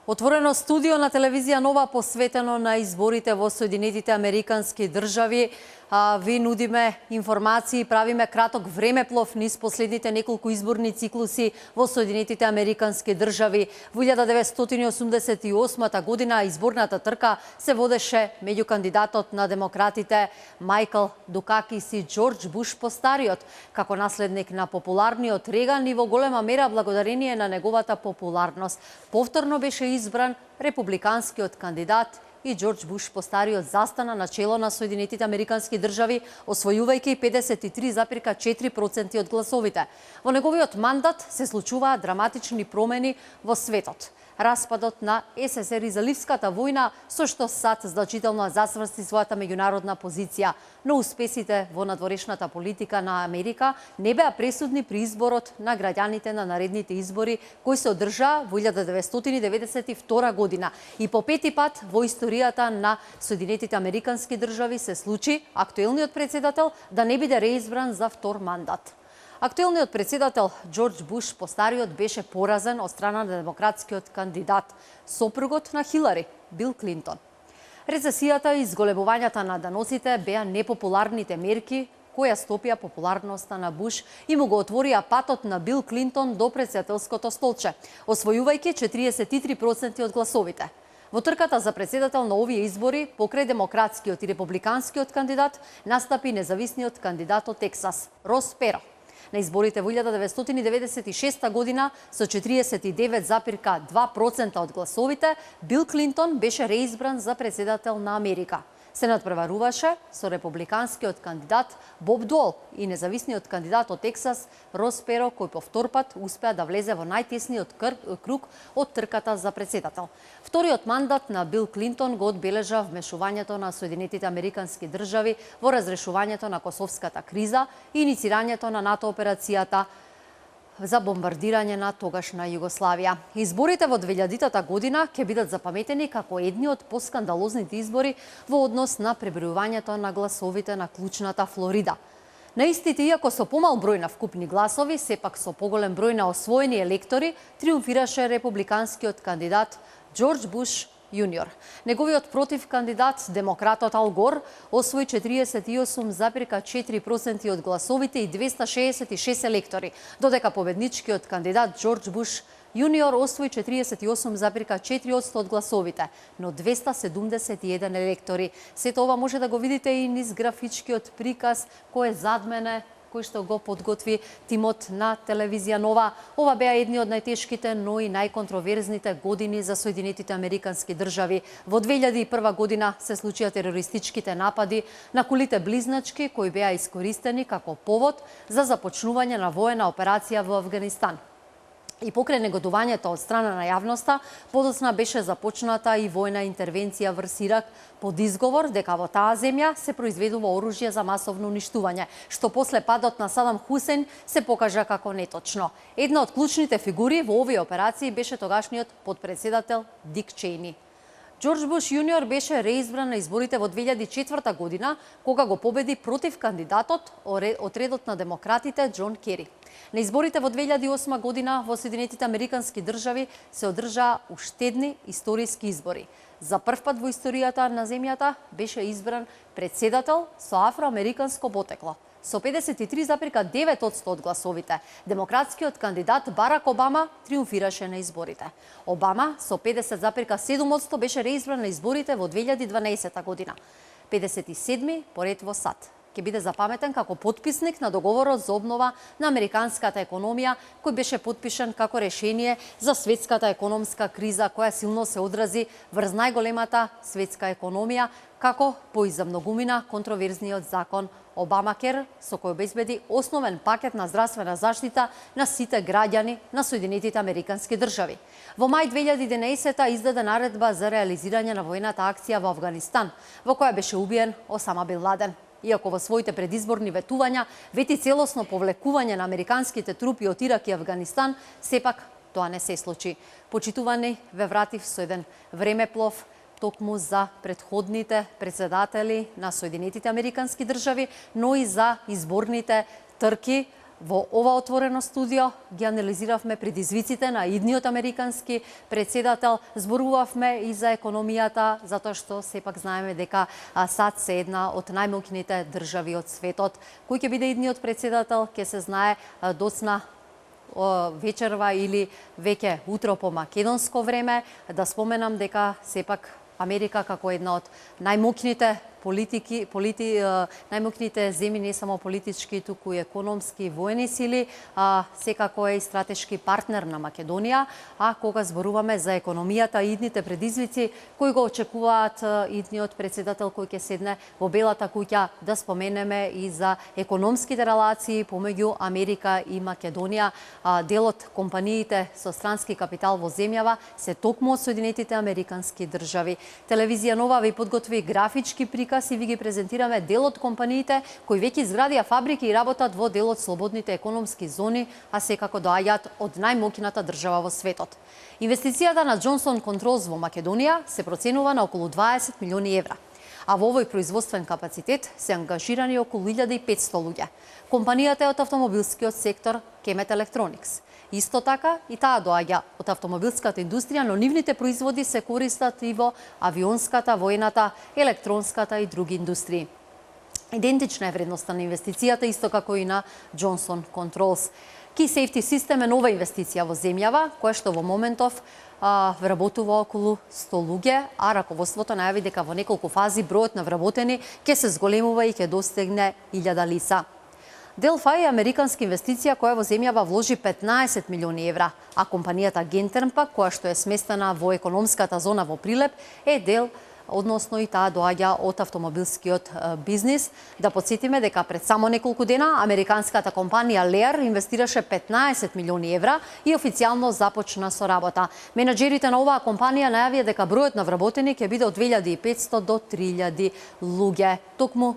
Отворено студио на телевизија Нова посветено на изборите во Соединетите Американски држави. Ви нудиме информации, правиме краток времеплов низ последните неколку изборни циклуси во Соединетите Американски држави. Во 1988 година изборната трка се водеше меѓу кандидатот на демократите Мајкл Дукакис и Џорџ Буш постариот, како наследник на популарниот Реган и во голема мера благодарение на неговата популарност. Повторно беше избран републиканскиот кандидат и Џорџ Буш постариот застана на чело на Соединетите Американски држави, освојувајќи 53,4% од гласовите. Во неговиот мандат се случуваат драматични промени во светот. Распадот на СССР и Заливската војна, со што САД значително засврсти својата меѓународна позиција, но успесите во надворешната политика на Америка не беа пресудни при изборот на граѓаните на наредните избори, кои се одржаа во 1992 година. И по пети пат во историјата на Соединетите Американски држави се случи актуелниот претседател да не биде реизбран за втор мандат. Актуелниот претседател Џорџ Буш постариот беше поразен од страна на демократскиот кандидат, сопругот на Хилари, Бил Клинтон. Рецесијата и изголемувањата на даноците беа непопуларните мерки кои стопија популарноста на Буш и му го отворија патот на Бил Клинтон до претседателското столче, освојувајќи 43% од гласовите. Во трката за претседател на овие избори, покрај демократскиот и републиканскиот кандидат, настапи независниот кандидат од Тексас, Рос Перот. На изборите во 1996 година со 49,2% од гласовите, Бил Клинтон беше реизбран за претседател на Америка. Се надпреваруваше со републиканскиот кандидат Боб Дуол и независниот кандидат од Тексас Рос Перот, кој по втор пат успеа да влезе во најтесниот круг од трката за претседател. Вториот мандат на Бил Клинтон го одбележа вмешувањето на Соединетите Американски држави во разрешувањето на косовската криза и иницирањето на НАТО операцијата за бомбардирање на тогашна Југославија. Изборите во 2000 година ќе бидат запаметени како едни од поскандалозните избори во однос на пребројувањето на гласовите на клучната Флорида. На истите, иако со помал број на вкупни гласови, сепак со поголем број на освоени електори, триумфираше републиканскиот кандидат Џорџ Буш Јуниор. Неговиот против кандидат, демократот Ал Гор, освои 48,4% од гласовите и 266 електори, додека победничкиот кандидат Џорџ Буш Јуниор освои 48,4% од гласовите, но 271 електори. Сето ова може да го видите и низ графичкиот приказ кој е зад мене, кој што го подготви тимот на телевизија Нова. Ова беа едни од најтешките, но и најконтроверзните години за Соединетите Американски држави. Во 2001 година се случија терористичките напади на кулите близначки, кои беа искористени како повод за започнување на воена операција во Авганистан. И покрај негодувањето од страна на јавноста, подоцна беше започната и војна интервенција врз Ирак под изговор дека во таа земја се произведува оружје за масовно уништување, што после падот на Садам Хусеин се покажа како неточно. Една од клучните фигури во овие операции беше тогашниот подпредседател Дик Чејни. Џорџ Буш Јуниор беше реизбран на изборите во 2004 година, кога го победи против кандидатот од редот на демократите Џон Кери. На изборите во 2008 година во Соединетите Американски држави се одржаа уштедни историски избори. За прв пат во историјата на земјата беше избран претседател со афроамериканско потекло. Со 53,9% од гласовите, демократскиот кандидат Барак Обама триумфираше на изборите. Обама со 50,7% беше реизбран на изборите во 2012 година. 57-ми поред во САД. Ќе биде запаметен како потписник на договорот за обнова на американската економија, кој беше потпишан како решение за светската економска криза, која силно се одрази врз најголемата светска економија, како по и за многумина контроверзниот закон Обамакер, со кој обезбеди основен пакет на здравствена заштита на сите граѓани на Соединетите Американски држави. Во мај 2011 издаде наредба за реализирање на војната акција во Авганистан, во која беше убиен Осама Бин Ладен. Иако во своите предизборни ветувања вети целосно повлекување на американските трупи од Ирак и Авганистан, сепак тоа не се случи. Почитувани, ве вратив со еден времеплов токму за претходните председатели на Соединетите Американски држави, но и за изборните трки Во ова отворено студио ги анализиравме предизвиците на идниот американски председател, зборувавме и за економијата, затоа што сепак знаеме дека САД се една од најмоќните држави од светот. Кој ќе биде идниот председател, ќе се знае доцна вечерва или веќе утро по македонско време. Да споменам дека сепак Америка како една од најмоќните најмоќните земји, не само политички, туку и економски и воени сили, секако е и стратешки партнер на Македонија, а кога зборуваме за економијата и идните предизвици, кои го очекуваат идниот председател кој ќе седне во Белата куќа, да споменеме и за економските релации помеѓу Америка и Македонија. Делот компаниите со странски капитал во земјава се токму од Соединетите Американски држави. Телевизија Нова ви подготви графички приказ и ви ги презентираме дел од компаниите кои веќе изградија фабрики и работат во дел од слободните економски зони, а секако доаѓаат од најмоќната држава во светот. Инвестицијата на Johnson Controls во Македонија се проценува на околу 20 милиони евра, а во овој производствен капацитет се ангажирани околу 1500 луѓе. Компанијата е од автомобилскиот сектор Kemet Electronics. Исто така и таа доаѓа од автомобилската индустрија, но нивните производи се користат и во авионската, воената, електронската и други индустрии. Идентична е вредноста на инвестицијата, исто како и на Johnson Controls. Key Safety System е нова инвестиција во земјава, која што во моментов вработува околу 100 луѓе, а раководството најави дека во неколку фази бројот на вработени ќе се зголемува и ќе достигне 1000 лица. Delphi е американска инвестиција која во земјава вложи 15 милиони евра, а компанијата Gentherm пак, која што е сместена во економската зона во Прилеп, е дел, односно и таа доаѓа од автомобилскиот бизнис. Да подсетиме дека пред само неколку дена американската компанија Lear инвестираше 15 милиони евра и официјално започна со работа. Менаџерите на оваа компанија најавија дека бројот на вработени ќе биде од 2500 до 3000 луѓе. Токму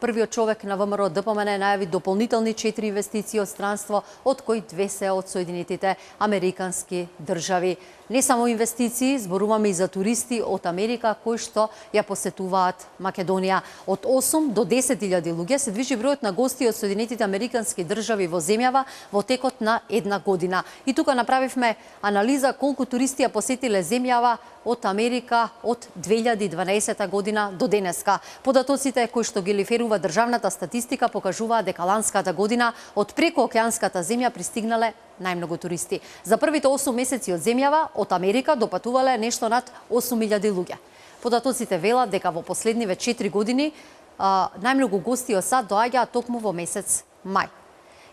првиот човек на ВМРО ДПМН најави дополнителни 4 инвестиции од странство, од кои 2 се од Соединетите Американски држави. Не само инвестиции, зборуваме и за туристи од Америка кои што ја посетуваат Македонија. Од 8 до 10.000 луѓе се движи бројот на гости од Соединетите Американски држави во земјава во текот на една година. И тука направивме анализа колку туристи ја посетиле земјава од Америка од 2012 година до денеска. Податоците кои што ги лиферува државната статистика покажуваат дека ланската година од прекоокеанската земја пристигнале најмногу туристи. За првите 8 месеци од земјава од Америка допатувале нешто над 8000 луѓе. Податоците велат дека во последниве 4 години најмногу гости од САД доаѓаат токму во месец мај.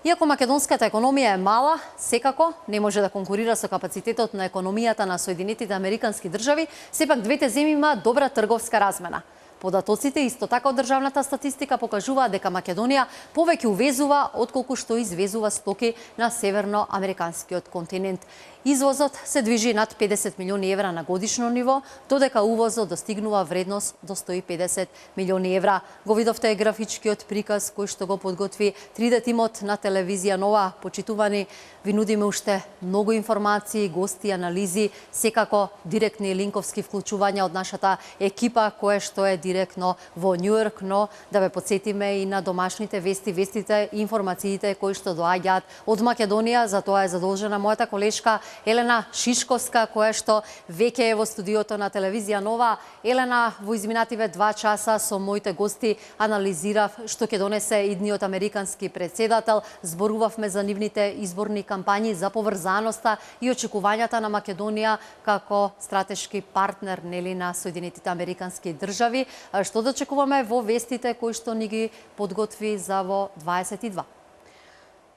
Иако македонската економија е мала, секако не може да конкурира со капацитетот на економијата на Соединетите Американски држави, сепак двете земји имаат добра трговска размена. Податоците исто така од државната статистика покажуваат дека Македонија повеќе увезува отколку што извезува стоки на северноамериканскиот континент. Извозот се движи над 50 милиони евра на годишно ниво, додека увозот достигнува вредност до 150 милиони евра. Го видовте графичкиот приказ кој што го подготви 3D тимот на телевизија Нова. Почитувани, ви нудиме уште многу информации, гости, анализи, секако директни линковски вклучувања од нашата екипа која што е директно во Њујорк, но да ве подсетиме и на домашните вести, вестите и информациите кои што доаѓаат од Македонија. За тоа е задолжена мојата колешка Елена Шишковска, која што веќе е во студиото на телевизија Нова. Елена, во изминативе 2 часа со моите гости анализирав што ќе донесе идниот американски председател. Зборувавме за нивните изборни кампањи, за поврзаноста и очекувањата на Македонија како стратешки партнер на Соединетите Американски држави. Што да очекуваме во вестите кои што ни ги подготви за во 22?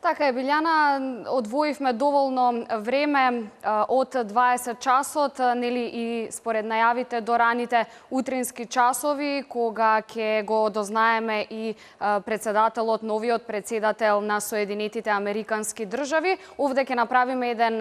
Така е, Билјана, одвоивме доволно време од 20 часот, нели и според најавите до раните утрински часови, кога ќе го дознаеме и председателот, новиот председател на Соединетите Американски држави. Овде ќе направиме еден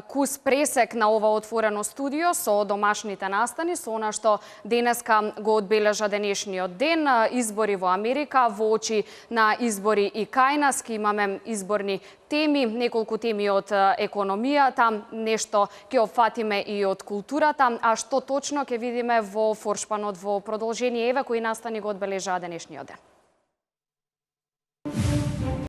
кус пресек на ова отворено студио со домашните настани, со она што денеска го одбележа денешниот ден, избори во Америка, во очи на избори и кај нас, ке имаме изборни теми, неколку теми од економијата, нешто ќе опфатиме и од културата, а што точно ќе видиме во форшпанот во продолжение. Еве кои настани го одбележаа денешниот ден.